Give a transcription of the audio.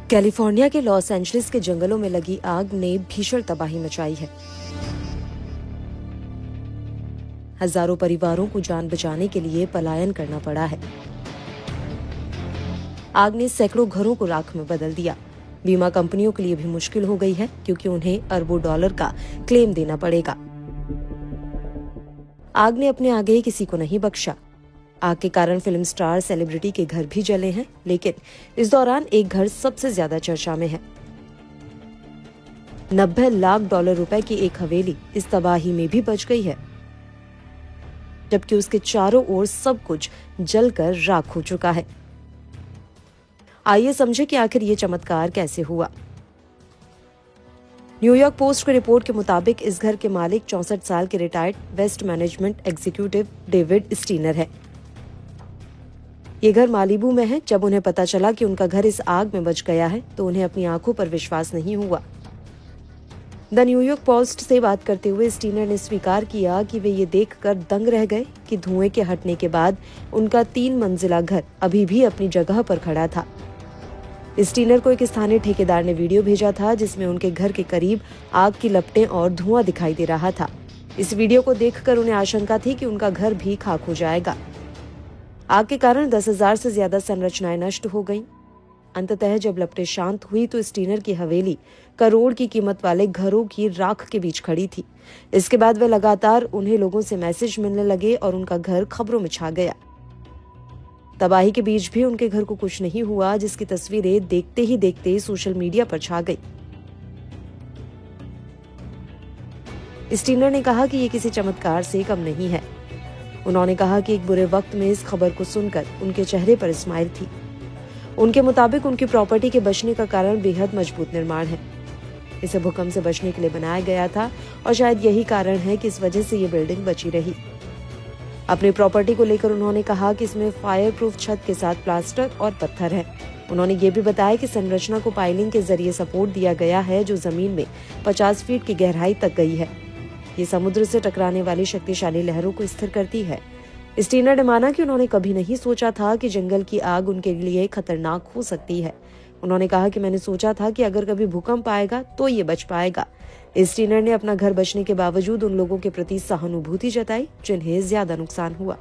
California के Los Angeles के जंगलों में लगी आग ने भीषण तबाही मचाई है। हजारों परिवारों को जान बचाने के लिए पलायन करना पड़ा है। आग ने सैकड़ों घरों को राख में बदल दिया। बीमा कंपनियों के लिए भी मुश्किल हो गई है, क्योंकि उन्हें अरबों डॉलर का क्लेम देना पड़ेगा। आग ने अपने आगे किसी को नहीं बख्शा। आग के कारण फिल्म स्टार, सेलिब्रिटी के घर भी जले हैं, लेकिन इस दौरान एक घर सबसे ज्यादा चर्चा में है। 90 लाख डॉलर रुपए की एक हवेली इस तबाही में भी बच गई है, जबकि उसके चारों ओर सब कुछ जलकर राख हो चुका है। आइए समझे कि आखिर ये चमत्कार कैसे हुआ। न्यूयॉर्क पोस्ट की रिपोर्ट के मुताबिक इस घर के मालिक 64 साल के retired waste management executive David Steiner है। ये घर मालिबू में है। जब उन्हें पता चला कि उनका घर इस आग में बच गया है, तो उन्हें अपनी आंखों पर विश्वास नहीं हुआ। द न्यूयॉर्क पोस्ट से बात करते हुए स्टीनर ने स्वीकार किया कि वे ये देखकर दंग रह गए कि धुएं के हटने के बाद उनका 3 मंजिला घर अभी भी अपनी जगह पर खड़ा था। स्टीनर को एक स्थानीय ठेकेदार ने वीडियो भेजा था, जिसमें उनके घर के करीब आग की लपटें और धुआं दिखाई दे रहा था। इस वीडियो को देखकर उन्हें आशंका थी कि उनका घर भी खाक हो जाएगा। आग के कारण 10,000 से ज्यादा संरचनाएं नष्ट हो गईं। अंततः जब लपटें शांत हुई तो स्टीनर की हवेली करोड़ की कीमत वाले घरों की राख के बीच खड़ी थी। इसके बाद वे लगातार उन्हें लोगों से मैसेज मिलने लगे और उनका घर खबरों में छा गया। तबाही के बीच भी उनके घर को कुछ नहीं हुआ, जिसकी तस्वीरें देखते ही देखते सोशल मीडिया पर छा गई। स्टीनर ने कहा कि ये किसी चमत्कार से कम नहीं है। उन्होंने कहा कि एक बुरे वक्त में इस खबर को सुनकर उनके चेहरे पर स्माइल थी। उनके मुताबिक उनकी प्रॉपर्टी के बचने का कारण बेहद मजबूत निर्माण है। इसे भूकंप से बचने के लिए बनाया गया था और शायद यही कारण है कि इस वजह से ये बिल्डिंग बची रही। अपनी प्रॉपर्टी को लेकर उन्होंने कहा कि इसमें फायर प्रूफ छत के साथ प्लास्टर और पत्थर है। उन्होंने ये भी बताया कि संरचना को पाइलिंग के जरिए सपोर्ट दिया गया है, जो जमीन में 50 फीट की गहराई तक गई है। ये समुद्र से टकराने वाली शक्तिशाली लहरों को स्थिर करती है। स्टीनर ने माना कि उन्होंने कभी नहीं सोचा था कि जंगल की आग उनके लिए खतरनाक हो सकती है। उन्होंने कहा कि मैंने सोचा था कि अगर कभी भूकंप आएगा तो ये बच पाएगा। स्टीनर ने अपना घर बचने के बावजूद उन लोगों के प्रति सहानुभूति जताई जिन्हें ज्यादा नुकसान हुआ।